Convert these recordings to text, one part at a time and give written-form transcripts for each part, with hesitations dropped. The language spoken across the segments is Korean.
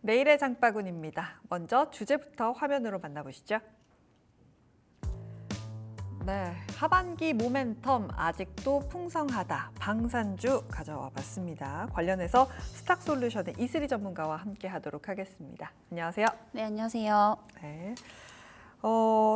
내일의 장바구니입니다. 먼저 주제부터 화면으로 만나보시죠. 네, 하반기 모멘텀 아직도 풍성하다. 방산주 가져와 봤습니다. 관련해서 스탁솔루션의 이슬이 전문가와 함께 하도록 하겠습니다. 안녕하세요. 네, 안녕하세요. 네.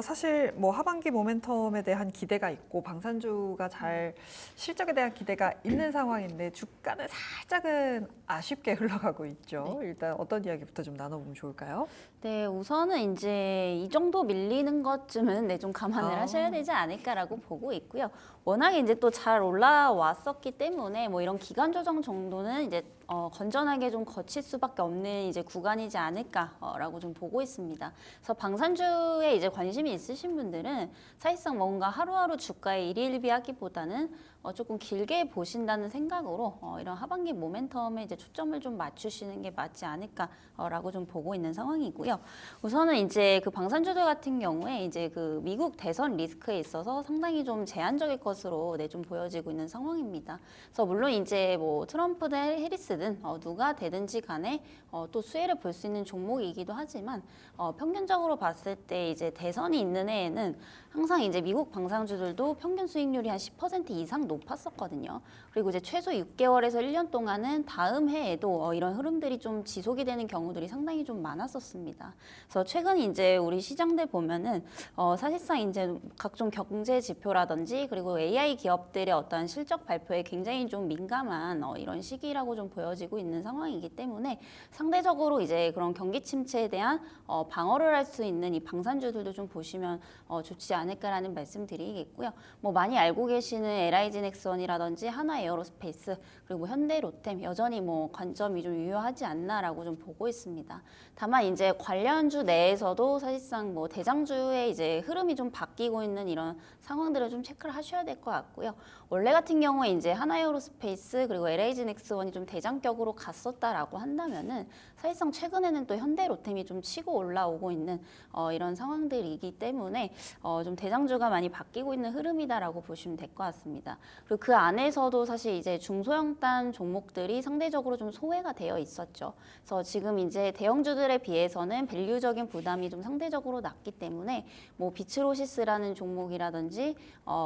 사실 뭐 하반기 모멘텀에 대한 기대가 있고 방산주가 잘 실적에 대한 기대가 있는 상황인데 주가는 살짝은 아쉽게 흘러가고 있죠. 네. 일단 어떤 이야기부터 좀 나눠보면 좋을까요? 네, 우선은 이제 이 정도 밀리는 것쯤은 좀 감안을 하셔야 되지 않을까라고 보고 있고요. 워낙에 이제 또 잘 올라왔었기 때문에 뭐 이런 기간 조정 정도는 이제 건전하게 좀 거칠 수밖에 없는 이제 구간이지 않을까라고 좀 보고 있습니다. 그래서 방산주에 이제 관심이 있으신 분들은 사실상 뭔가 하루하루 주가에 일일비하기보다는 조금 길게 보신다는 생각으로 이런 하반기 모멘텀에 이제 초점을 좀 맞추시는 게 맞지 않을까라고 좀 보고 있는 상황이고요. 우선은 이제 그 방산주들 같은 경우에 이제 그 미국 대선 리스크에 있어서 상당히 좀 제한적일 것으로 좀 보여지고 있는 상황입니다. 그래서 물론 이제 뭐 트럼프든 해리스든 누가 되든지 간에 또 수혜를 볼 수 있는 종목이기도 하지만 평균적으로 봤을 때 이제 대선이 있는 해에는 항상 이제 미국 방산주들도 평균 수익률이 한 10% 이상 높았었거든요. 그리고 이제 최소 6개월에서 1년 동안은 다음 해에도 이런 흐름들이 좀 지속이 되는 경우들이 상당히 좀 많았었습니다. 그래서 최근 이제 우리 시장들 보면은 사실상 이제 각종 경제 지표라든지 그리고 AI 기업들의 어떤 실적 발표에 굉장히 좀 민감한 이런 시기라고 좀 보여지고 있는 상황이기 때문에 상대적으로 이제 그런 경기 침체에 대한 방어를 할 수 있는 이 방산주들도 좀 보시면 좋지 않을까라는 말씀드리겠고요. 뭐 많이 알고 계시는 LIG 넥슨이라든지 하나에어로스페이스 그리고 현대로템 여전히 뭐 관점이 좀 유효하지 않나라고 좀 보고 있습니다. 다만 이제 관련주 내에서도 사실상 뭐 대장주의 이제 흐름이 좀 바뀌고 있는 이런 상황들을 좀 체크를 하셔야 될 것 같고요. 원래 같은 경우에 이제 하나에어로스페이스 그리고 LIG 넥슨이 좀 대장격으로 갔었다라고 한다면은 사실상 최근에는 또 현대로템이 좀 치고 올라오고 있는 이런 상황들이기 때문에 좀 대장주가 많이 바뀌고 있는 흐름이다라고 보시면 될 것 같습니다. 그리고 그 안에서도 사실 이제 중소형단 종목들이 상대적으로 좀 소외가 되어 있었죠. 그래서 지금 이제 대형주들에 비해서는 밸류적인 부담이 좀 상대적으로 낮기 때문에 뭐 비츠로시스라는 종목이라든지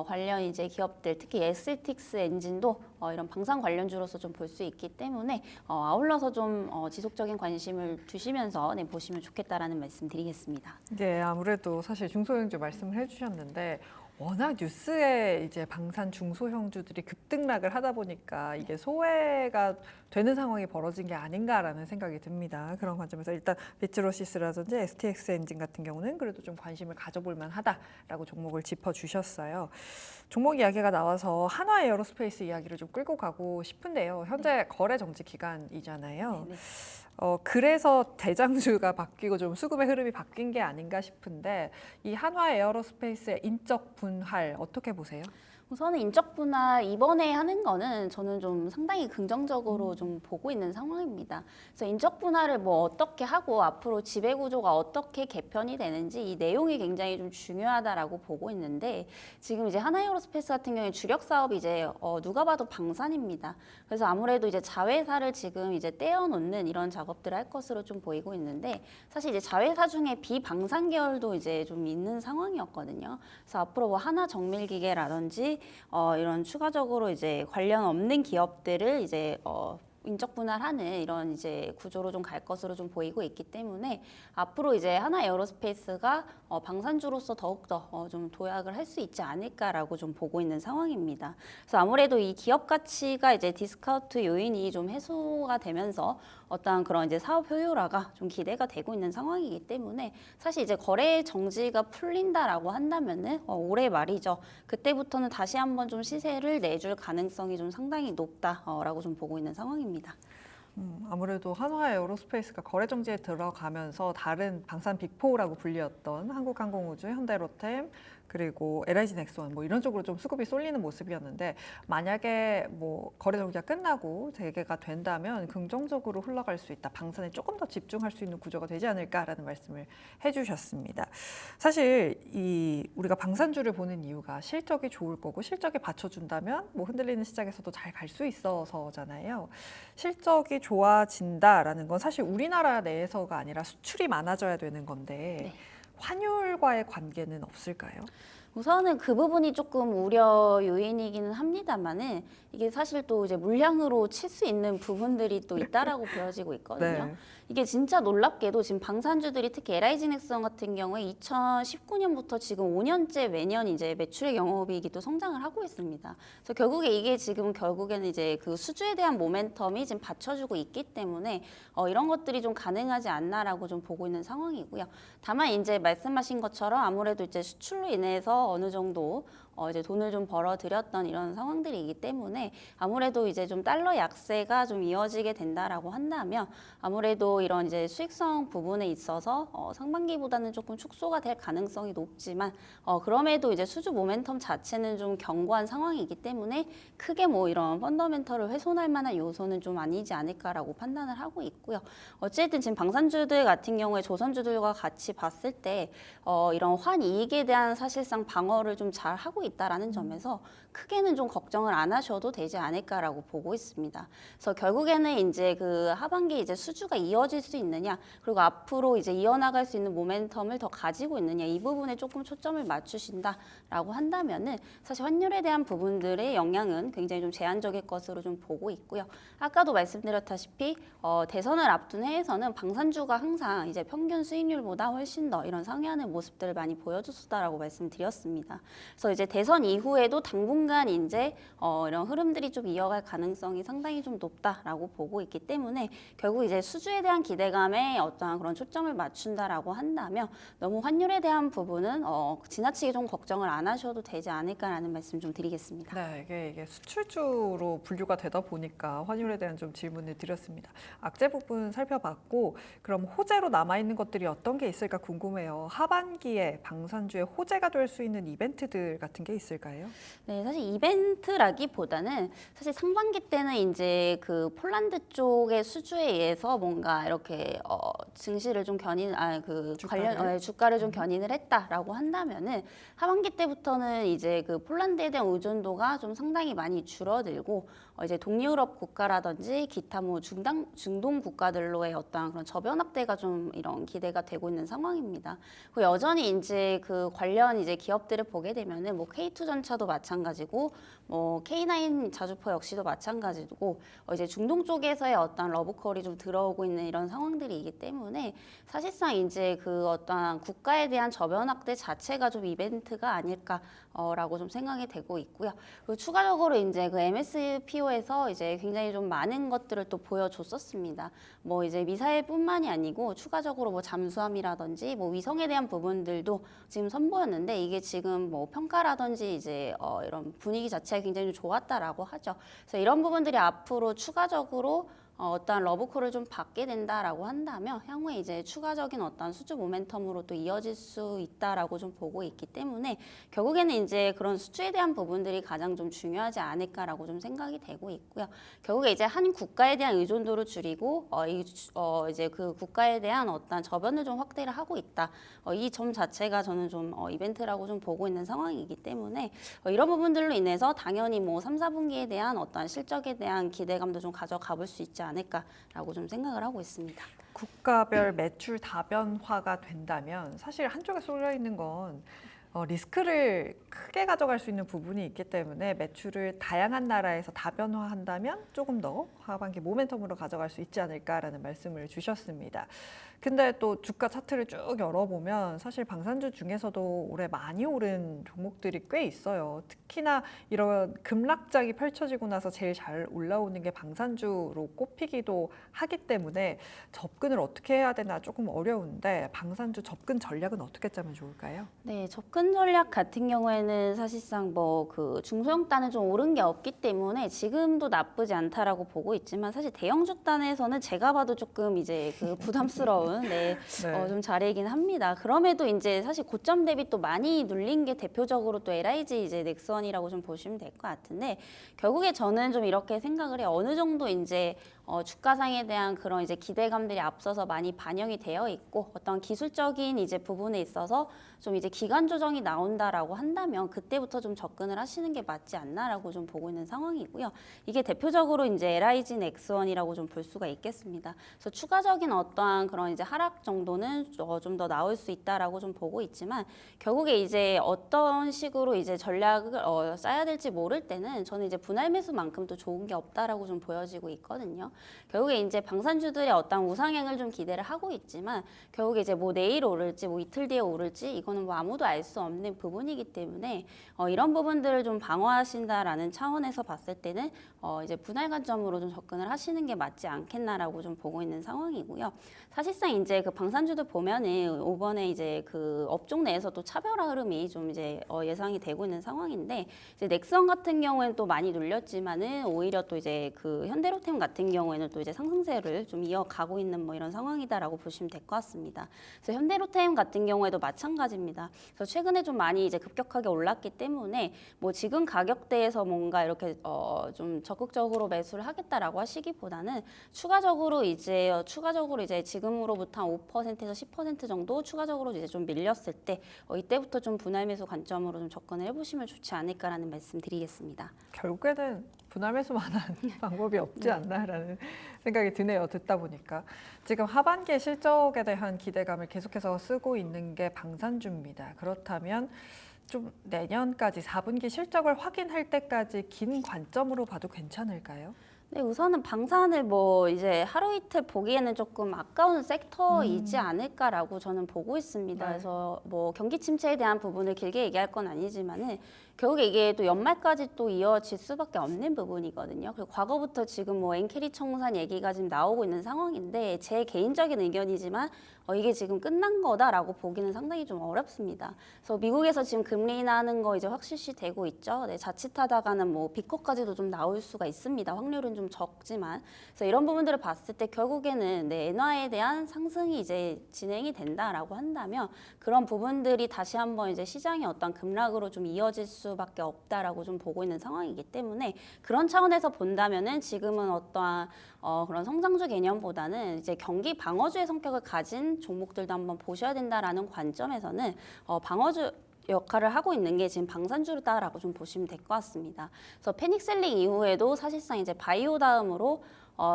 관련 이제 기업들 특히 에스틱스 엔진도 이런 방산 관련주로서 좀 볼 수 있기 때문에 아울러서 좀 지속적인 관심을 두시면서 보시면 좋겠다라는 말씀드리겠습니다. 네, 아무래도 사실 중소형주 말씀을 해주셨는데 워낙 뉴스에 이제 방산 중소형주들이 급등락을 하다 보니까 이게 소외가 되는 상황이 벌어진 게 아닌가라는 생각이 듭니다. 그런 관점에서 일단 비츠로시스라든지 STX 엔진 같은 경우는 그래도 좀 관심을 가져볼 만하다라고 종목을 짚어주셨어요. 종목 이야기가 나와서 한화에어로스페이스 이야기를 좀 끌고 가고 싶은데요. 현재 거래 정지 기간이잖아요. 네. 그래서 대장주가 바뀌고 좀 수급의 흐름이 바뀐 게 아닌가 싶은데 이 한화에어로스페이스의 인적 분할 어떻게 보세요? 우선은 인적 분할 이번에 하는 거는 저는 좀 상당히 긍정적으로 좀 보고 있는 상황입니다. 그래서 인적 분할을 뭐 어떻게 하고 앞으로 지배 구조가 어떻게 개편이 되는지 이 내용이 굉장히 좀 중요하다라고 보고 있는데 지금 이제 하나에어로스페이스 같은 경우에 주력 사업이 이제 누가 봐도 방산입니다. 그래서 아무래도 이제 자회사를 지금 이제 떼어놓는 이런 작업들을 할 것으로 좀 보이고 있는데 사실 이제 자회사 중에 비방산 계열도 이제 좀 있는 상황이었거든요. 그래서 앞으로 뭐 하나정밀기계라든지 이런 추가적으로 이제 관련 없는 기업들을 이제 인적 분할하는 이런 이제 구조로 좀 갈 것으로 좀 보이고 있기 때문에 앞으로 이제 하나에어로스페이스가 방산주로서 더욱더 좀 도약을 할 수 있지 않을까라고 좀 보고 있는 상황입니다. 그래서 아무래도 이 기업 가치가 이제 디스카운트 요인이 좀 해소가 되면서 어떤 그런 이제 사업 효율화가 좀 기대가 되고 있는 상황이기 때문에 사실 이제 거래 정지가 풀린다라고 한다면은 올해 말이죠. 그때부터는 다시 한번 좀 시세를 내줄 가능성이 좀 상당히 높다라고 좀 보고 있는 상황입니다. 아무래도 한화에어로스페이스가 거래 정지에 들어가면서 다른 방산 빅4라고 불리었던 한국항공우주, 현대로템, 그리고 LIG 넥스원 뭐 이런 쪽으로 좀 수급이 쏠리는 모습이었는데 만약에 뭐 거래 정지가 끝나고 재개가 된다면 긍정적으로 흘러갈 수 있다. 방산에 조금 더 집중할 수 있는 구조가 되지 않을까라는 말씀을 해주셨습니다. 사실 이 우리가 방산주를 보는 이유가 실적이 좋을 거고 실적이 받쳐준다면 뭐 흔들리는 시장에서도 잘 갈 수 있어서잖아요. 실적이 좋아진다라는 건 사실 우리나라 내에서가 아니라 수출이 많아져야 되는 건데 네. 환율과의 관계는 없을까요? 우선은 그 부분이 조금 우려 요인이기는 합니다만은 이게 사실 또 이제 물량으로 칠 수 있는 부분들이 또 있다라고 보여지고 있거든요. 네. 이게 진짜 놀랍게도 지금 방산주들이 특히 LIG 넥스원 같은 경우에 2019년부터 지금 5년째 매년 이제 매출의 영업이익이 또 성장을 하고 있습니다. 그래서 결국에 이게 지금 결국에는 이제 그 수주에 대한 모멘텀이 지금 받쳐주고 있기 때문에 이런 것들이 좀 가능하지 않나라고 좀 보고 있는 상황이고요. 다만 이제 말씀하신 것처럼 아무래도 이제 수출로 인해서 어느 정도 이제 돈을 좀 벌어들였던 이런 상황들이기 때문에 아무래도 이제 좀 달러 약세가 좀 이어지게 된다라고 한다면 아무래도 이런 이제 수익성 부분에 있어서 상반기보다는 조금 축소가 될 가능성이 높지만 그럼에도 이제 수주 모멘텀 자체는 좀 견고한 상황이기 때문에 크게 뭐 이런 펀더멘털을 훼손할 만한 요소는 좀 아니지 않을까라고 판단을 하고 있고요. 어쨌든 지금 방산주들 같은 경우에 조선주들과 같이 봤을 때 이런 환이익에 대한 사실상 방어를 좀 잘 하고 있다라는 점에서 크게는 좀 걱정을 안 하셔도 되지 않을까라고 보고 있습니다. 그래서 결국에는 이제 그 하반기 이제 수주가 이어질 수 있느냐, 그리고 앞으로 이제 이어나갈 수 있는 모멘텀을 더 가지고 있느냐, 이 부분에 조금 초점을 맞추신다라고 한다면은 사실 환율에 대한 부분들의 영향은 굉장히 좀 제한적일 것으로 좀 보고 있고요. 아까도 말씀드렸다시피 대선을 앞둔 해에서는 방산주가 항상 이제 평균 수익률보다 훨씬 더 이런 상회하는 모습들을 많이 보여줬다라고 말씀드렸습니다. 그래서 이제 대선 이후에도 당분간 이제 이런 흐름들이 좀 이어갈 가능성이 상당히 좀 높다라고 보고 있기 때문에 결국 이제 수주에 대한 기대감에 어떠한 그런 초점을 맞춘다라고 한다면 너무 환율에 대한 부분은 지나치게 좀 걱정을 안 하셔도 되지 않을까라는 말씀 좀 드리겠습니다. 네, 이게 수출주로 분류가 되다 보니까 환율에 대한 좀 질문을 드렸습니다. 악재 부분 살펴봤고 그럼 호재로 남아있는 것들이 어떤 게 있을까 궁금해요. 하반기에 방산주의 호재가 될 수 있는 이벤트들 같은 게 있을까요? 네, 사실 이벤트라기보다는 사실 상반기 때는 이제 그 폴란드 쪽의 수주에 의해서 뭔가 이렇게 증시를 좀 주가를? 주가를 좀 견인을 했다라고 한다면은 하반기 때부터는 이제 그 폴란드에 대한 의존도가 좀 상당히 많이 줄어들고 이제 동유럽 국가라든지 기타 뭐 중동 국가들로의 어떠한 그런 저변 확대가 좀 이런 기대가 되고 있는 상황입니다. 그 여전히 이제 그 관련 이제 기업들을 보게 되면은 뭐 K2전차도 마찬가지고 뭐 K9 자주포 역시도 마찬가지고 이제 중동 쪽에서의 어떤 러브콜이 좀 들어오고 있는 이런 상황들이기 때문에 사실상 이제 그 어떤 국가에 대한 저변 확대 자체가 좀 이벤트가 아닐까라고 좀 생각이 되고 있고요. 그리고 추가적으로 이제 그 MSPO에서 이제 굉장히 좀 많은 것들을 또 보여줬었습니다. 뭐 이제 미사일뿐만이 아니고 추가적으로 뭐 잠수함이라든지 뭐 위성에 대한 부분들도 지금 선보였는데 이게 지금 뭐 평가라든지 이제 이런 분위기 자체가 굉장히 좀 좋았다라고 하죠. 그래서 이런 부분들이 앞으로 추가적으로 어떠한 러브콜을 좀 받게 된다라고 한다면 향후에 이제 추가적인 어떤 수주 모멘텀으로 또 이어질 수 있다라고 좀 보고 있기 때문에 결국에는 이제 그런 수주에 대한 부분들이 가장 좀 중요하지 않을까라고 좀 생각이 되고 있고요. 결국에 이제 한 국가에 대한 의존도를 줄이고 이제 그 국가에 대한 어떤 저변을 좀 확대를 하고 있다. 이 점 자체가 저는 좀 이벤트라고 좀 보고 있는 상황이기 때문에 이런 부분들로 인해서 당연히 뭐 3, 4분기에 대한 어떤 실적에 대한 기대감도 좀 가져가 볼 수 있지 않을까라고 좀 생각을 하고 있습니다. 국가별 매출 다변화가 된다면 사실 한쪽에 쏠려 있는 건 리스크를 크게 가져갈 수 있는 부분이 있기 때문에 매출을 다양한 나라에서 다변화한다면 조금 더 하반기 모멘텀으로 가져갈 수 있지 않을까라는 말씀을 주셨습니다. 근데 또 주가 차트를 쭉 열어보면 사실 방산주 중에서도 올해 많이 오른 종목들이 꽤 있어요. 특히나 이런 급락장이 펼쳐지고 나서 제일 잘 올라오는 게 방산주로 꼽히기도 하기 때문에 접근을 어떻게 해야 되나 조금 어려운데 방산주 접근 전략은 어떻게 짜면 좋을까요? 네, 접근 현 전략 같은 경우에는 사실상 뭐 그 중소형단은 좀 오른 게 없기 때문에 지금도 나쁘지 않다라고 보고 있지만 사실 대형주단에서는 제가 봐도 조금 이제 그 부담스러운 네. 좀 자리이긴 합니다. 그럼에도 이제 사실 고점 대비 또 많이 눌린 게 대표적으로 또 LIG 이제 넥선이라고 좀 보시면 될 것 같은데 결국에 저는 좀 이렇게 생각을 해요. 어느 정도 이제 주가상에 대한 그런 이제 기대감들이 앞서서 많이 반영이 되어 있고 어떤 기술적인 이제 부분에 있어서 좀 이제 기간 조정이 나온다라고 한다면 그때부터 좀 접근을 하시는 게 맞지 않나라고 좀 보고 있는 상황이고요. 이게 대표적으로 이제 LIG 넥스원이라고 좀 볼 수가 있겠습니다. 그래서 추가적인 어떠한 그런 이제 하락 정도는 좀 더 나올 수 있다라고 좀 보고 있지만 결국에 이제 어떤 식으로 이제 전략을 짜야 될지 모를 때는 저는 이제 분할 매수만큼 또 좋은 게 없다라고 좀 보여지고 있거든요. 결국에 이제 방산주들의 어떤 우상향을 좀 기대를 하고 있지만 결국에 이제 뭐 내일 오를지 뭐 이틀 뒤에 오를지 이거는 뭐 아무도 알 수 없는 부분이기 때문에 이런 부분들을 좀 방어하신다라는 차원에서 봤을 때는 이제 분할 관점으로 좀 접근을 하시는 게 맞지 않겠나라고 좀 보고 있는 상황이고요. 사실상 이제 그 방산주들 보면은 이번에 이제 그 업종 내에서도 차별화 흐름이 좀 이제 예상이 되고 있는 상황인데 이제 넥선 같은 경우에는 또 많이 눌렸지만은 오히려 또 이제 그 현대로템 같은 경우에는 또 이제 상승세를 좀 이어가고 있는 뭐 이런 상황이다라고 보시면 될 것 같습니다. 그래서 현대로템 같은 경우에도 마찬가지입니다. 그래서 최근에 좀 많이 이제 급격하게 올랐기 때문에 뭐 지금 가격대에서 뭔가 이렇게 좀 적극적으로 매수를 하겠다라고 하시기보다는 추가적으로 이제 지금으로부터 한 5%에서 10% 정도 추가적으로 이제 좀 밀렸을 때 이때부터 좀 분할 매수 관점으로 좀 접근을 해보시면 좋지 않을까라는 말씀드리겠습니다. 결국에는 분할 매수만한 방법이 없지 않나라는 생각이 드네요. 듣다 보니까 지금 하반기의 실적에 대한 기대감을 계속해서 쓰고 있는 게 방산주입니다. 그렇다면 좀 내년까지 4분기 실적을 확인할 때까지 긴 관점으로 봐도 괜찮을까요? 네, 우선은 방산을 뭐 이제 하루 이틀 보기에는 조금 아까운 섹터이지 않을까라고 저는 보고 있습니다. 네. 그래서 뭐 경기 침체에 대한 부분을 길게 얘기할 건 아니지만은 결국에 이게 또 연말까지 또 이어질 수밖에 없는 부분이거든요. 그리고 과거부터 지금 뭐 엔캐리 청산 얘기가 지금 나오고 있는 상황인데 제 개인적인 의견이지만 이게 지금 끝난 거다라고 보기는 상당히 좀 어렵습니다. 그래서 미국에서 지금 금리 인하하는 거 이제 확실시 되고 있죠. 네, 자칫하다가는 뭐 비커까지도 좀 나올 수가 있습니다. 확률은 좀 적지만. 그래서 이런 부분들을 봤을 때 결국에는 엔화에 대한 상승이 이제 진행이 된다라고 한다면 그런 부분들이 다시 한번 이제 시장의 어떤 급락으로 좀 이어질 수밖에 없다라고 좀 보고 있는 상황이기 때문에 그런 차원에서 본다면은 지금은 어떠한 그런 성장주 개념보다는 이제 경기 방어주의 성격을 가진 종목들도 한번 보셔야 된다라는 관점에서는 방어주 역할을 하고 있는 게 지금 방산주다라고 좀 보시면 될 것 같습니다. 그래서 패닉셀링 이후에도 사실상 이제 바이오 다음으로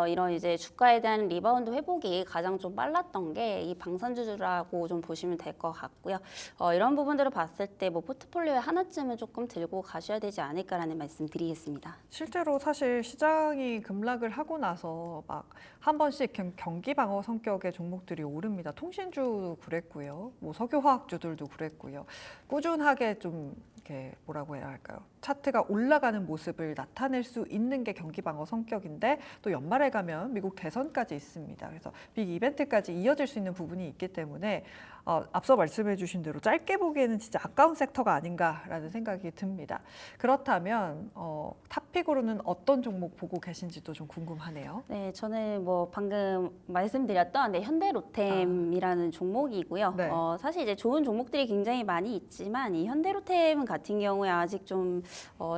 이런 이제 주가에 대한 리바운드 회복이 가장 좀 빨랐던 게 이 방산주라고 좀 보시면 될 것 같고요. 이런 부분들을 봤을 때 뭐 포트폴리오에 하나쯤은 조금 들고 가셔야 되지 않을까라는 말씀드리겠습니다. 실제로 사실 시장이 급락을 하고 나서 막 한 번씩 경기 방어 성격의 종목들이 오릅니다. 통신주 그랬고요. 뭐 석유화학주들도 그랬고요. 꾸준하게 좀 이렇게 뭐라고 해야 할까요? 차트가 올라가는 모습을 나타낼 수 있는 게 경기 방어 성격인데 또 연말에 가면 미국 대선까지 있습니다. 그래서 빅 이벤트까지 이어질 수 있는 부분이 있기 때문에 앞서 말씀해 주신 대로 짧게 보기에는 진짜 아까운 섹터가 아닌가라는 생각이 듭니다. 그렇다면 탑픽으로는 어떤 종목 보고 계신지도 좀 궁금하네요. 네, 저는 뭐 방금 말씀드렸던 현대로템이라는 종목이고요. 네. 사실 이제 좋은 종목들이 굉장히 많이 있지만 이 현대로템 같은 경우에 아직 좀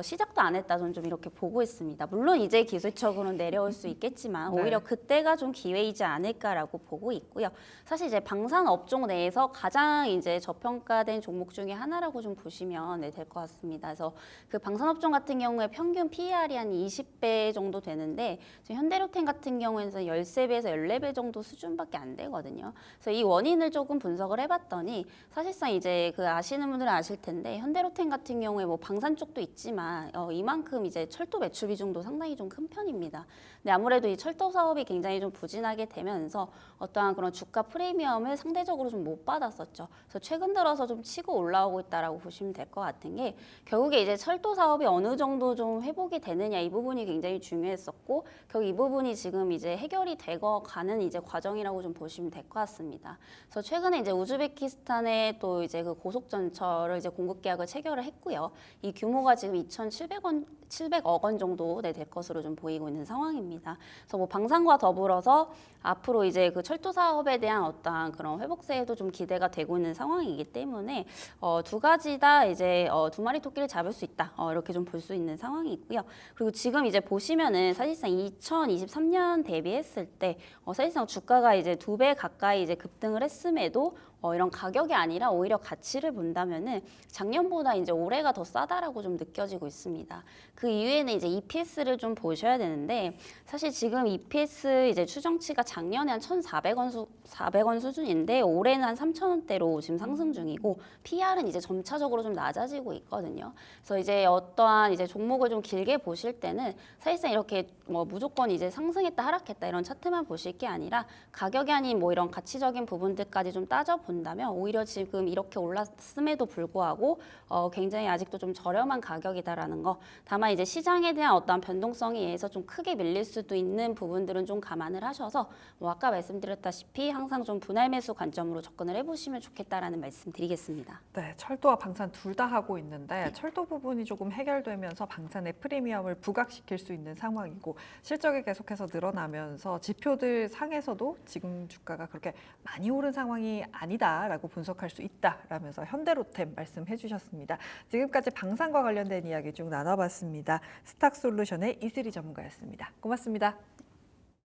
시작도 안 했다 저는 좀 이렇게 보고 있습니다. 물론 이제 기술적으로는 내려올 수 있겠지만 오히려 네. 그때가 좀 기회이지 않을까라고 보고 있고요. 사실 이제 방산 업종 내에서 가장 이제 저평가된 종목 중에 하나라고 좀 보시면 될 것 같습니다. 그래서 그 방산 업종 같은 경우에 평균 PER이 한 20배 정도 되는데 지금 현대로템 같은 경우에는 13배에서 14배 정도 수준밖에 안 되거든요. 그래서 이 원인을 조금 분석을 해봤더니 사실상 이제 그 아시는 분들은 아실 텐데 현대로템 같은 경우에 뭐 방산 쪽도 있지만 이만큼 이제 철도 매출 비중도 상당히 좀 큰 편입니다. 근데 아무래도 아무래도 이 철도 사업이 굉장히 좀 부진하게 되면서 어떠한 그런 주가 프리미엄을 상대적으로 좀 못 받았었죠. 그래서 최근 들어서 좀 치고 올라오고 있다라고 보시면 될 것 같은 게 결국에 이제 철도 사업이 어느 정도 좀 회복이 되느냐 이 부분이 굉장히 중요했었고 결국 이 부분이 지금 이제 해결이 되고 가는 이제 과정이라고 좀 보시면 될 것 같습니다. 그래서 최근에 이제 우즈베키스탄에 또 이제 그 고속전철을 이제 공급 계약을 체결을 했고요. 이 규모가 지금 700억 원 정도 될 것으로 좀 보이고 있는 상황입니다. 그래서 뭐 방산과 더불어서 앞으로 이제 그 철도 사업에 대한 어떠한 그런 회복세에도 좀 기대가 되고 있는 상황이기 때문에 두 가지 다 이제 두 마리 토끼를 잡을 수 있다. 이렇게 좀 볼 수 있는 상황이 있고요. 그리고 지금 이제 보시면은 사실상 2023년 대비했을 때 사실상 주가가 이제 2배 가까이 이제 급등을 했음에도 이런 가격이 아니라 오히려 가치를 본다면은 작년보다 이제 올해가 더 싸다라고 좀 느껴지고 있습니다. 그 이유에는 이제 EPS를 좀 보셔야 되는데 사실 지금 EPS 이제 추정치가 작년에 한 1,400원 수준인데 올해는 한 3,000원대로 지금 상승 중이고 PR은 이제 점차적으로 좀 낮아지고 있거든요. 그래서 이제 어떠한 이제 종목을 좀 길게 보실 때는 사실상 이렇게 뭐 무조건 이제 상승했다 하락했다 이런 차트만 보실 게 아니라 가격이 아닌 뭐 이런 가치적인 부분들까지 좀 따져 본다면 오히려 지금 이렇게 올랐음에도 불구하고 굉장히 아직도 좀 저렴한 가격이다라는 거. 다만 이제 시장에 대한 어떠한 변동성에 의해서 좀 크게 밀릴 수도 있는 부분들은 좀 감안을 하셔서 뭐 아까 말씀드렸다시피 항상 좀 분할 매수 관점으로 접근을 해보시면 좋겠다라는 말씀 드리겠습니다. 네, 철도와 방산 둘 다 하고 있는데 철도 부분이 조금 해결되면서 방산의 프리미엄을 부각시킬 수 있는 상황이고 실적이 계속해서 늘어나면서 지표들 상에서도 지금 주가가 그렇게 많이 오른 상황이 아니다라고 분석할 수 있다라면서 현대로템 말씀해 주셨습니다. 지금까지 방산과 관련된 이야기 쭉 나눠봤습니다. 스탁솔루션의 이슬이 전문가였습니다. 고맙습니다.